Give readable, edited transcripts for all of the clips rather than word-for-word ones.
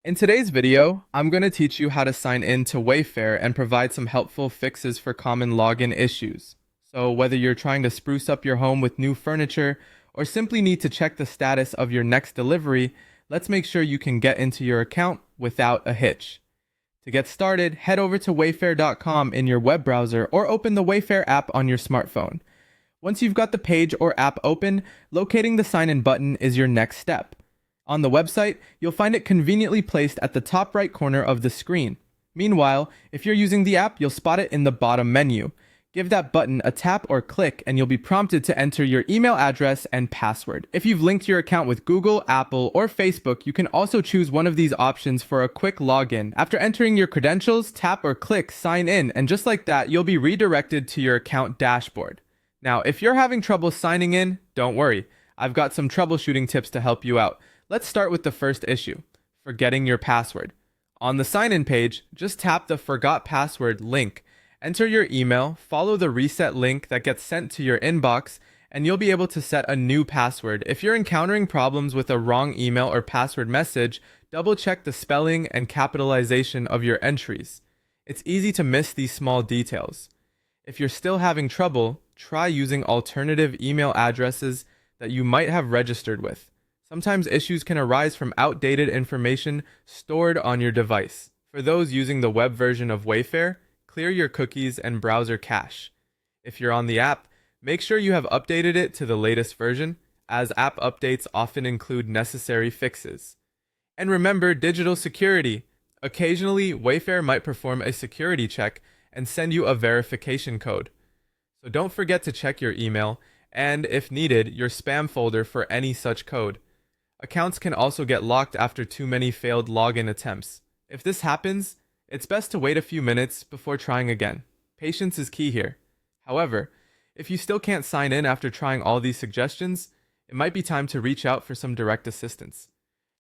In today's video, I'm going to teach you how to sign in to Wayfair and provide some helpful fixes for common login issues. So whether you're trying to spruce up your home with new furniture or simply need to check the status of your next delivery, let's make sure you can get into your account without a hitch. To get started, head over to wayfair.com in your web browser or open the Wayfair app on your smartphone. Once you've got the page or app open, locating the sign-in button is your next step. On the website, you'll find it conveniently placed at the top right corner of the screen. Meanwhile, if you're using the app, you'll spot it in the bottom menu. Give that button a tap or click and you'll be prompted to enter your email address and password. If you've linked your account with Google, Apple, or Facebook, you can also choose one of these options for a quick login. After entering your credentials, tap or click sign in, and just like that, you'll be redirected to your account dashboard. Now, if you're having trouble signing in, don't worry. I've got some troubleshooting tips to help you out. Let's start with the first issue, forgetting your password. On the sign-in page, just tap the Forgot Password link. Enter your email, follow the reset link that gets sent to your inbox, and you'll be able to set a new password. If you're encountering problems with a wrong email or password message, double-check the spelling and capitalization of your entries. It's easy to miss these small details. If you're still having trouble, try using alternative email addresses that you might have registered with. Sometimes issues can arise from outdated information stored on your device. For those using the web version of Wayfair, clear your cookies and browser cache. If you're on the app, make sure you have updated it to the latest version, as app updates often include necessary fixes. And remember digital security. Occasionally, Wayfair might perform a security check and send you a verification code. So don't forget to check your email and, if needed, your spam folder for any such code. Accounts can also get locked after too many failed login attempts. If this happens, it's best to wait a few minutes before trying again. Patience is key here. However, if you still can't sign in after trying all these suggestions, it might be time to reach out for some direct assistance.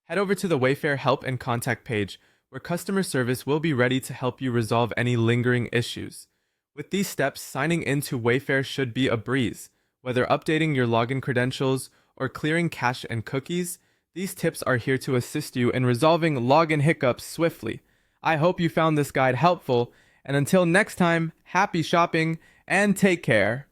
Head over to the Wayfair Help and Contact page, where customer service will be ready to help you resolve any lingering issues. With these steps, signing into Wayfair should be a breeze. Whether updating your login credentials or clearing cache and cookies, these tips are here to assist you in resolving login hiccups swiftly. I hope you found this guide helpful, and until next time, happy shopping and take care.